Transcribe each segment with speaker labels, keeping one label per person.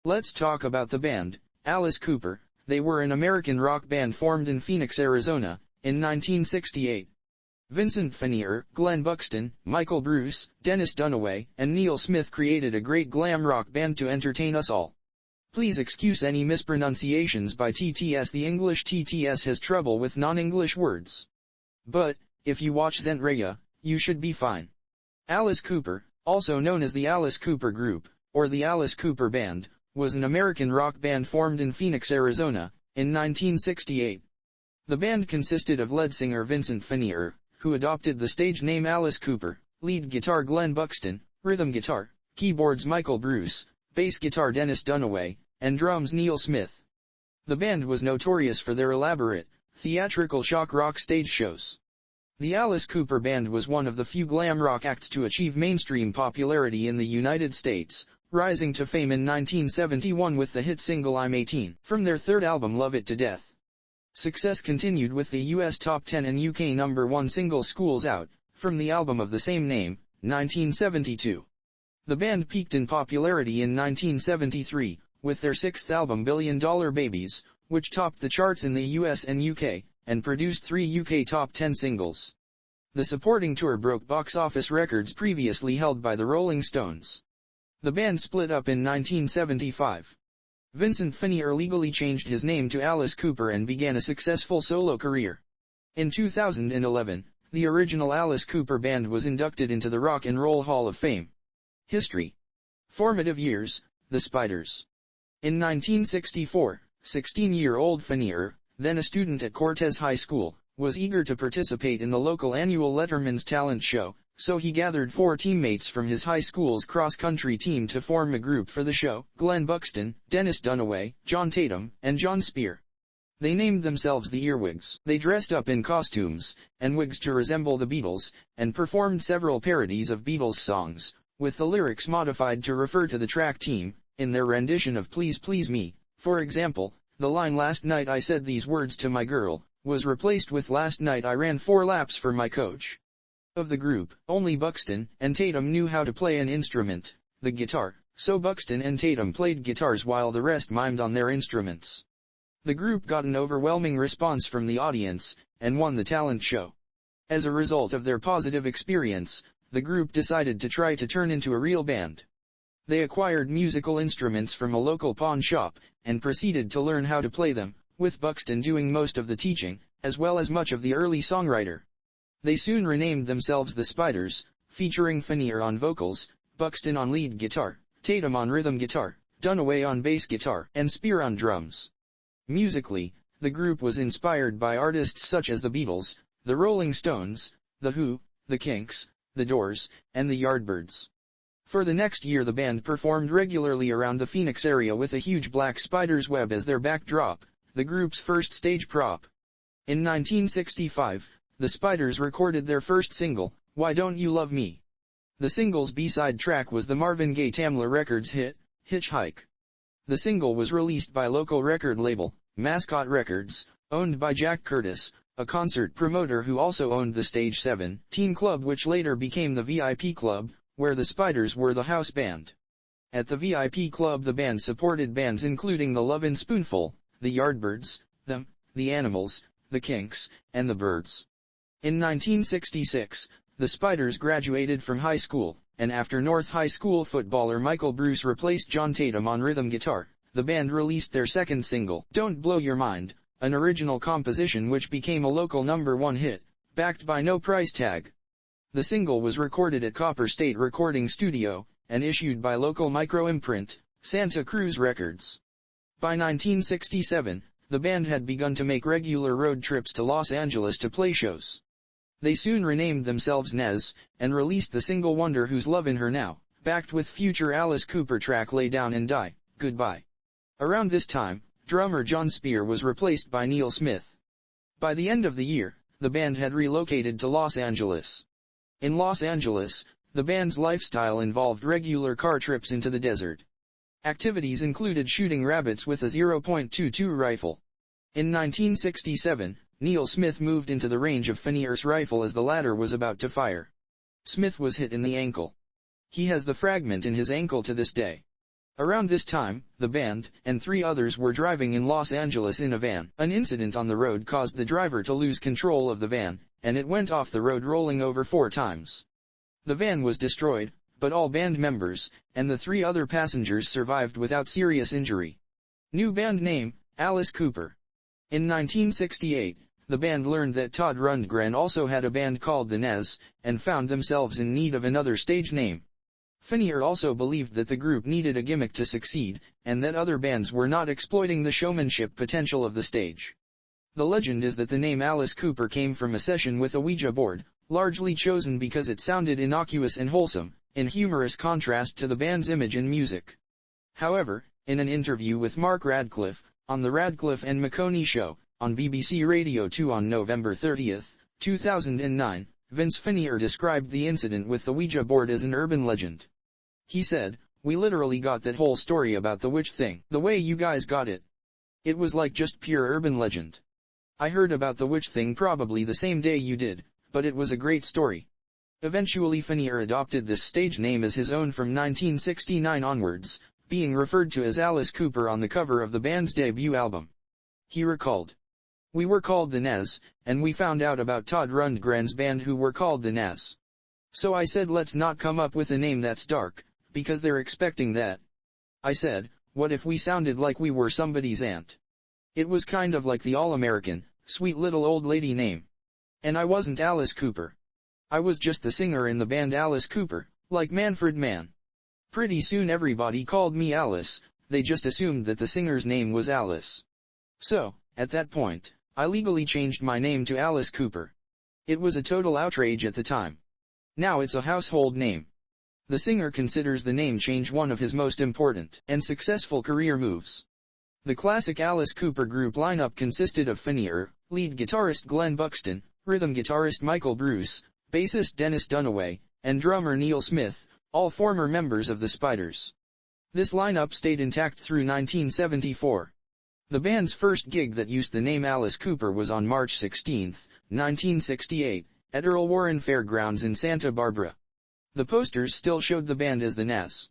Speaker 1: Let's talk about the band, Alice Cooper. They were an American rock band formed in Phoenix, Arizona, in 1968. Vincent Fanier, Glenn Buxton, Michael Bruce, Dennis Dunaway, and Neil Smith created a great glam rock band to entertain us all. Please excuse any mispronunciations by TTS. The English TTS has trouble with non-English words. But, if you watch Zentreya, you should be fine. Alice Cooper, also known as the Alice Cooper Group, or the Alice Cooper Band, was an American rock band formed in Phoenix, Arizona, in 1968. The band consisted of lead singer Vincent Fanier, who adopted the stage name Alice Cooper, lead guitar Glenn Buxton, rhythm guitar, keyboards Michael Bruce, bass guitar Dennis Dunaway, and drums Neil Smith. The band was notorious for their elaborate, theatrical shock rock stage shows. The Alice Cooper Band was one of the few glam rock acts to achieve mainstream popularity in the United States, rising to fame in 1971 with the hit single I'm 18 from their third album Love It to Death. Success continued with the US Top 10 and UK number 1 single School's Out, from the album of the same name, 1972. The band peaked in popularity in 1973, with their sixth album Billion Dollar Babies, which topped the charts in the US and UK, and produced 3 UK Top 10 singles. The supporting tour broke box office records previously held by the Rolling Stones. The band split up in 1975. Vincent Fanier legally changed his name to Alice Cooper and began a successful solo career. In 2011, the original Alice Cooper Band was inducted into the Rock and Roll Hall of Fame. History. Formative years, the Spiders. In 1964, 16-year-old Fanier, then a student at Cortez High School, was eager to participate in the local annual Letterman's Talent Show, so he gathered 4 teammates from his high school's cross-country team to form a group for the show: Glenn Buxton, Dennis Dunaway, John Tatum, and John Spear. They named themselves the Earwigs. They dressed up in costumes and wigs to resemble the Beatles, and performed several parodies of Beatles songs, with the lyrics modified to refer to the track team, in their rendition of Please Please Me. For example, the line "Last night I said these words to my girl" was replaced with "Last night I ran 4 laps for my coach." Of the group, only Buxton and Tatum knew how to play an instrument, the guitar, so Buxton and Tatum played guitars while the rest mimed on their instruments. The group got an overwhelming response from the audience, and won the talent show. As a result of their positive experience, the group decided to try to turn into a real band. They acquired musical instruments from a local pawn shop, and proceeded to learn how to play them, with Buxton doing most of the teaching, as well as much of the early songwriter. They soon renamed themselves the Spiders, featuring Fanier on vocals, Buxton on lead guitar, Tatum on rhythm guitar, Dunaway on bass guitar, and Spear on drums. Musically, the group was inspired by artists such as the Beatles, the Rolling Stones, The Who, the Kinks, the Doors, and the Yardbirds. For the next year the band performed regularly around the Phoenix area with a huge black spider's web as their backdrop, the group's first stage prop. In 1965, the Spiders recorded their first single, Why Don't You Love Me? The single's B-side track was the Marvin Gaye Tamla Records hit, Hitchhike. The single was released by local record label, Mascot Records, owned by Jack Curtis, a concert promoter who also owned the Stage 7 Teen Club, which later became the VIP Club, where the Spiders were the house band. At the VIP Club the band supported bands including the Lovin' Spoonful, the Yardbirds, Them, the Animals, the Kinks, and the Byrds. In 1966, the Spiders graduated from high school, and after North High School footballer Michael Bruce replaced John Tatum on rhythm guitar, the band released their second single, Don't Blow Your Mind, an original composition which became a local number 1 hit, backed by no price tag. The single was recorded at Copper State Recording Studio, and issued by local micro-imprint, Santa Cruz Records. By 1967, the band had begun to make regular road trips to Los Angeles to play shows. They soon renamed themselves Nez, and released the single Wonder Who's Lovin' Her Now, backed with future Alice Cooper track Lay Down and Die, Goodbye. Around this time, drummer John Spear was replaced by Neil Smith. By the end of the year, the band had relocated to Los Angeles. In Los Angeles, the band's lifestyle involved regular car trips into the desert. Activities included shooting rabbits with a .22 rifle. In 1967, Neil Smith moved into the range of Fanier's rifle as the latter was about to fire. Smith was hit in the ankle. He has the fragment in his ankle to this day. Around this time, the band and 3 others were driving in Los Angeles in a van. An incident on the road caused the driver to lose control of the van, and it went off the road rolling over 4 times. The van was destroyed, but all band members and the 3 other passengers survived without serious injury. New band name, Alice Cooper. In 1968, the band learned that Todd Rundgren also had a band called the Nez, and found themselves in need of another stage name. Finnear also believed that the group needed a gimmick to succeed, and that other bands were not exploiting the showmanship potential of the stage. The legend is that the name Alice Cooper came from a session with a Ouija board, largely chosen because it sounded innocuous and wholesome, in humorous contrast to the band's image and music. However, in an interview with Mark Radcliffe, on The Radcliffe and McConey Show, on BBC Radio 2 on November 30, 2009, Vince Finnear described the incident with the Ouija board as an urban legend. He said, "We literally got that whole story about the witch thing, the way you guys got it. It was like just pure urban legend. I heard about the witch thing probably the same day you did, but it was a great story." Eventually Finnear adopted this stage name as his own from 1969 onwards, being referred to as Alice Cooper on the cover of the band's debut album. He recalled, "We were called the Nez, and we found out about Todd Rundgren's band who were called the Nez. So I said let's not come up with a name that's dark, because they're expecting that. I said, what if we sounded like we were somebody's aunt? It was kind of like the all-American, sweet little old lady name. And I wasn't Alice Cooper. I was just the singer in the band Alice Cooper, like Manfred Mann. Pretty soon everybody called me Alice, they just assumed that the singer's name was Alice. So, at that point, I legally changed my name to Alice Cooper. It was a total outrage at the time. Now it's a household name." The singer considers the name change one of his most important and successful career moves. The classic Alice Cooper group lineup consisted of Finnear, lead guitarist Glenn Buxton, rhythm guitarist Michael Bruce, bassist Dennis Dunaway, and drummer Neil Smith, all former members of the Spiders. This lineup stayed intact through 1974. The band's first gig that used the name Alice Cooper was on March 16, 1968, at Earl Warren Fairgrounds in Santa Barbara. The posters still showed the band as the Nez.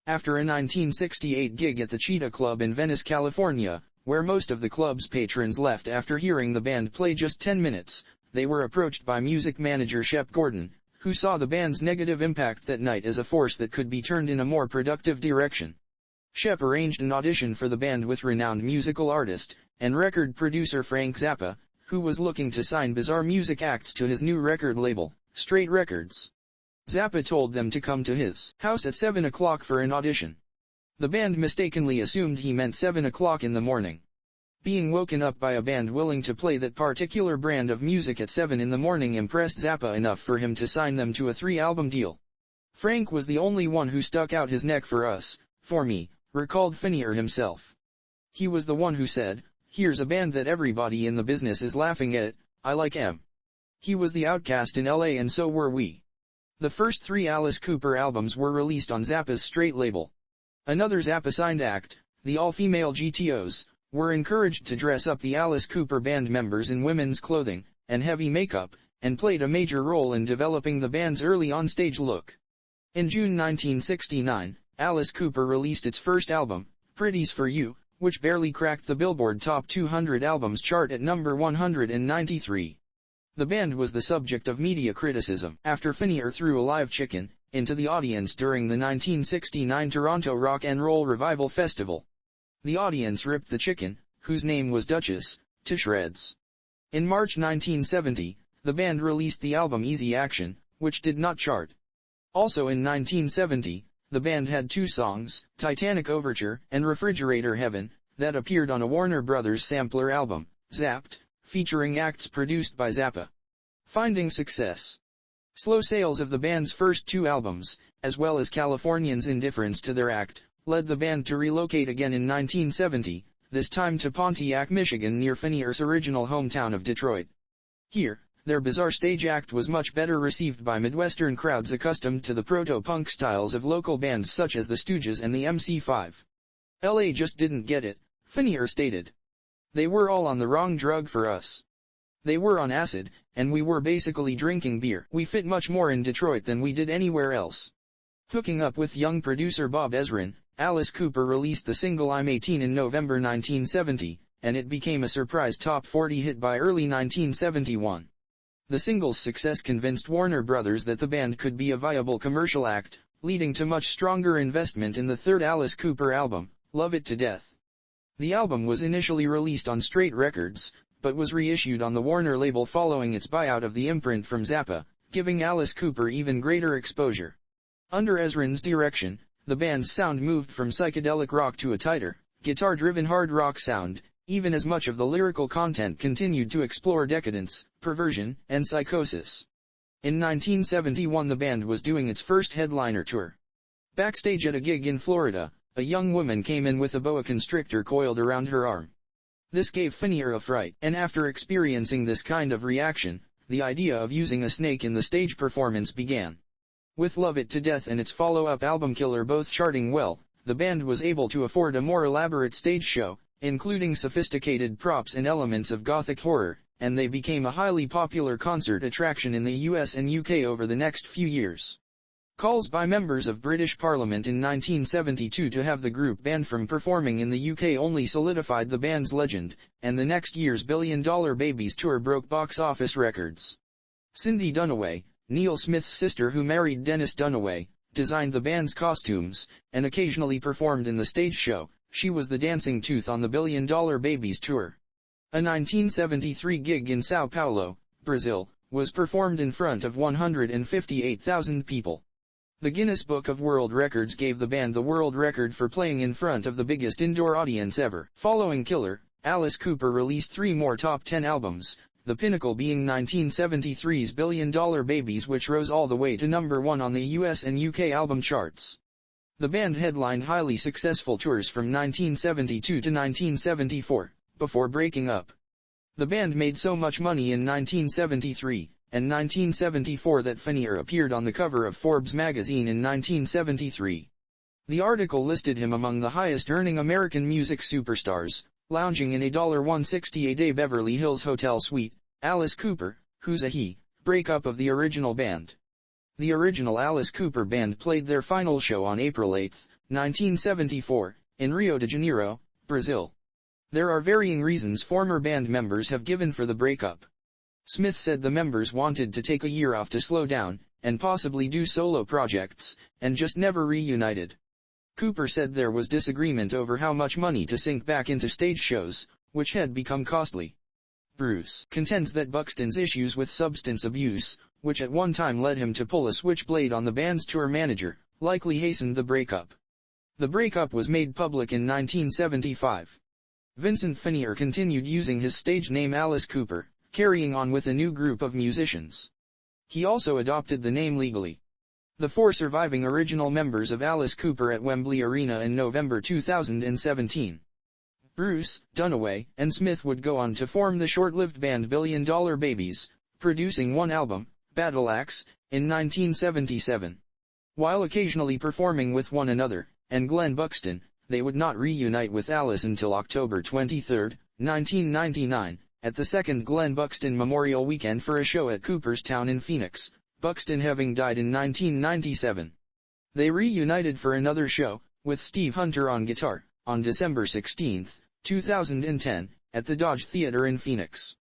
Speaker 1: After a 1968 gig at the Cheetah Club in Venice, California, where most of the club's patrons left after hearing the band play just 10 minutes, they were approached by music manager Shep Gordon, who saw the band's negative impact that night as a force that could be turned in a more productive direction. Shep arranged an audition for the band with renowned musical artist and record producer Frank Zappa, who was looking to sign bizarre music acts to his new record label, Straight Records. Zappa told them to come to his house at 7 o'clock for an audition. The band mistakenly assumed he meant 7 o'clock in the morning. Being woken up by a band willing to play that particular brand of music at 7 in the morning impressed Zappa enough for him to sign them to a 3-album deal. "Frank was the only one who stuck out his neck for us, for me," recalled Finnear himself. "He was the one who said, here's a band that everybody in the business is laughing at, I like 'em. He was the outcast in LA and so were we." The first 3 Alice Cooper albums were released on Zappa's Straight label. Another Zappa-signed act, the all-female GTOs, were encouraged to dress up the Alice Cooper band members in women's clothing and heavy makeup, and played a major role in developing the band's early on-stage look. In June 1969, Alice Cooper released its first album, Pretty's for You, which barely cracked the Billboard Top 200 Albums chart at number 193. The band was the subject of media criticism after Finnear threw a live chicken into the audience during the 1969 Toronto Rock and Roll Revival Festival. The audience ripped the chicken, whose name was Duchess, to shreds. In March 1970, the band released the album Easy Action, which did not chart. Also in 1970, the band had 2 songs, Titanic Overture and Refrigerator Heaven, that appeared on a Warner Brothers sampler album, Zapped, featuring acts produced by Zappa. Finding success. Slow sales of the band's first 2 albums, as well as Californians' indifference to their act, led the band to relocate again in 1970, this time to Pontiac, Michigan near Finnear's original hometown of Detroit. Here, their bizarre stage act was much better received by Midwestern crowds accustomed to the proto-punk styles of local bands such as the Stooges and the MC5. LA just didn't get it, Finnear stated. They were all on the wrong drug for us. They were on acid, and we were basically drinking beer. We fit much more in Detroit than we did anywhere else. Hooking up with young producer Bob Ezrin, Alice Cooper released the single I'm 18 in November 1970, and it became a surprise top 40 hit by early 1971. The single's success convinced Warner Brothers that the band could be a viable commercial act, leading to much stronger investment in the third Alice Cooper album, Love It to Death. The album was initially released on Straight Records, but was reissued on the Warner label following its buyout of the imprint from Zappa, giving Alice Cooper even greater exposure. Under Ezrin's direction, the band's sound moved from psychedelic rock to a tighter, guitar-driven hard rock sound, even as much of the lyrical content continued to explore decadence, perversion, and psychosis. In 1971 the band was doing its first headliner tour. Backstage at a gig in Florida, a young woman came in with a boa constrictor coiled around her arm. This gave Fanier a fright, and after experiencing this kind of reaction, the idea of using a snake in the stage performance began. With Love It to Death and its follow-up album Killer both charting well, the band was able to afford a more elaborate stage show, including sophisticated props and elements of gothic horror, and they became a highly popular concert attraction in the US and UK over the next few years. Calls by members of British Parliament in 1972 to have the group banned from performing in the UK only solidified the band's legend, and the next year's Billion Dollar Babies tour broke box office records. Cindy Dunaway, Neil Smith's sister who married Dennis Dunaway, designed the band's costumes, and occasionally performed in the stage show. She was the dancing tooth on the Billion Dollar Babies tour. A 1973 gig in Sao Paulo, Brazil, was performed in front of 158,000 people. The Guinness Book of World Records gave the band the world record for playing in front of the biggest indoor audience ever. Following Killer, Alice Cooper released 3 more top 10 albums, the pinnacle being 1973's Billion Dollar Babies, which rose all the way to number 1 on the US and UK album charts. The band headlined highly successful tours from 1972 to 1974, before breaking up. The band made so much money in 1973 and 1974 that Fanier appeared on the cover of Forbes magazine in 1973. The article listed him among the highest-earning American music superstars, lounging in a $160 a day Beverly Hills hotel suite. Alice Cooper, Who's a He, breakup of the original band. The original Alice Cooper band played their final show on April 8, 1974, in Rio de Janeiro, Brazil. There are varying reasons former band members have given for the breakup. Smith said the members wanted to take a year off to slow down, and possibly do solo projects, and just never reunited. Cooper said there was disagreement over how much money to sink back into stage shows, which had become costly. Bruce contends that Buxton's issues with substance abuse, which at one time led him to pull a switchblade on the band's tour manager, likely hastened the breakup. The breakup was made public in 1975. Vincent Fanier continued using his stage name Alice Cooper, carrying on with a new group of musicians. He also adopted the name legally. The 4 surviving original members of Alice Cooper at Wembley Arena in November 2017. Bruce, Dunaway, and Smith would go on to form the short-lived band Billion Dollar Babies, producing 1 album, Battle Axe, in 1977. While occasionally performing with one another, and Glenn Buxton, they would not reunite with Alice until October 23, 1999, at the second Glenn Buxton Memorial Weekend for a show at Cooperstown in Phoenix, Buxton having died in 1997. They reunited for another show, with Steve Hunter on guitar, on December 16, 2010, at the Dodge Theater in Phoenix.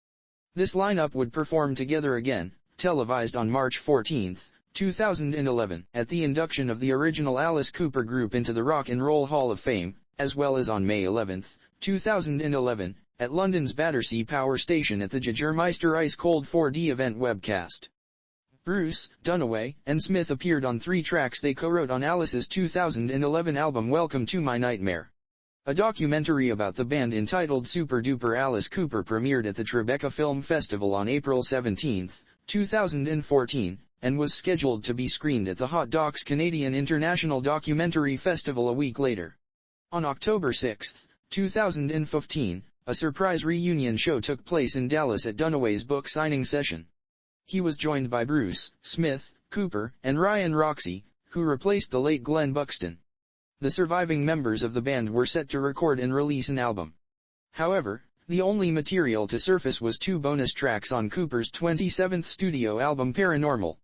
Speaker 1: This lineup would perform together again, televised on March 14, 2011, at the induction of the original Alice Cooper group into the Rock and Roll Hall of Fame, as well as on May 11, 2011, at London's Battersea Power Station at the Jägermeister Ice Cold 4D event webcast. Bruce, Dunaway, and Smith appeared on 3 tracks they co-wrote on Alice's 2011 album Welcome to My Nightmare. A documentary about the band entitled Super Duper Alice Cooper premiered at the Tribeca Film Festival on April 17, 2014, and was scheduled to be screened at the Hot Docs Canadian International Documentary Festival a week later. On October 6, 2015, a surprise reunion show took place in Dallas at Dunaway's book signing session. He was joined by Bruce, Smith, Cooper, and Ryan Roxie, who replaced the late Glenn Buxton. The surviving members of the band were set to record and release an album. However, the only material to surface was 2 bonus tracks on Cooper's 27th studio album Paranormal.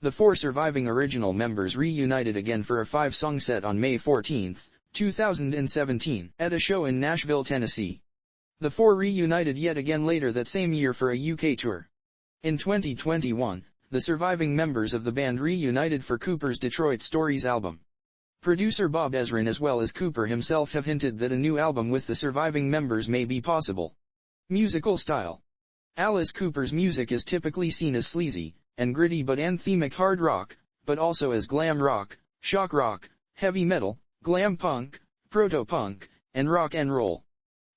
Speaker 1: The 4 surviving original members reunited again for a 5-song set on May 14, 2017, at a show in Nashville, Tennessee. The four reunited yet again later that same year for a UK tour. In 2021, the surviving members of the band reunited for Cooper's Detroit Stories album. Producer Bob Ezrin as well as Cooper himself have hinted that a new album with the surviving members may be possible. Musical style. Alice Cooper's music is typically seen as sleazy and gritty but anthemic hard rock, but also as glam rock, shock rock, heavy metal, glam punk, proto-punk, and rock and roll.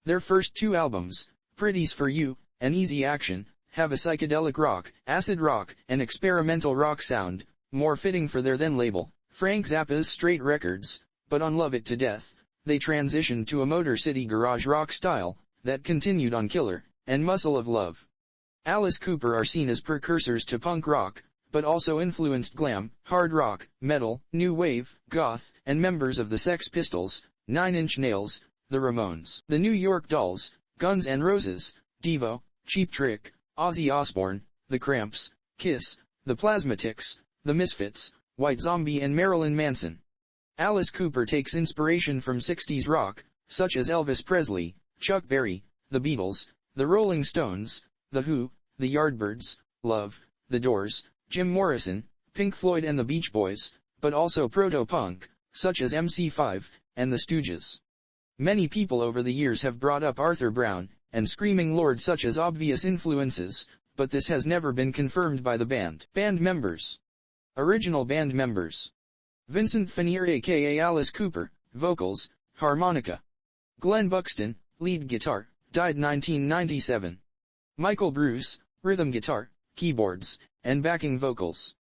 Speaker 1: Their first two albums, Pretties for You and Easy Action, have a psychedelic rock, acid rock, and experimental rock sound, more fitting for their then label, Frank Zappa's Straight Records, but on Love It to Death, they transitioned to a Motor City garage rock style that continued on Killer and Muscle of Love. Alice Cooper are seen as precursors to punk rock, but also influenced glam, hard rock, metal, new wave, goth, and members of the Sex Pistols, 9 Inch Nails, the Ramones, the New York Dolls, Guns N' Roses, Devo, Cheap Trick, Ozzy Osbourne, The Cramps, Kiss, The Plasmatics, The Misfits, White Zombie and Marilyn Manson. Alice Cooper takes inspiration from 60s rock, such as Elvis Presley, Chuck Berry, The Beatles, The Rolling Stones, The Who, The Yardbirds, Love, The Doors, Jim Morrison, Pink Floyd and the Beach Boys, but also proto-punk, such as MC5, and The Stooges. Many people over the years have brought up Arthur Brown and Screaming Lord such as obvious influences, but this has never been confirmed by the band. Band members. Original band members. Vincent Fanier aka Alice Cooper, vocals, harmonica. Glenn Buxton, lead guitar, died 1997. Michael Bruce, rhythm guitar, keyboards, and backing vocals.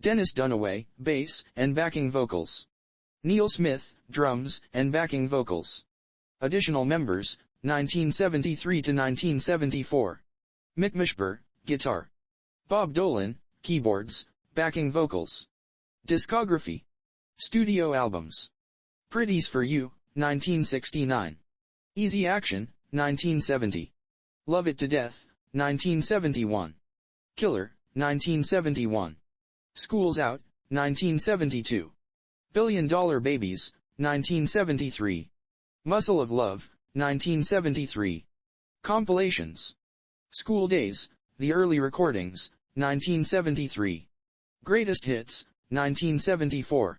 Speaker 1: Dennis Dunaway, bass and backing vocals. Neil Smith, drums and backing vocals. Additional members, 1973 to 1974. Mick Mishber, guitar. Bob Dolan, keyboards, backing vocals. Discography. Studio albums. Pretties for You, 1969. Easy Action, 1970. Love It to Death, 1971. Killer, 1971. School's Out, 1972. $1 Billion Babies, 1973. Muscle of Love, 1973. Compilations. School Days, The Early Recordings, 1973. Greatest Hits, 1974.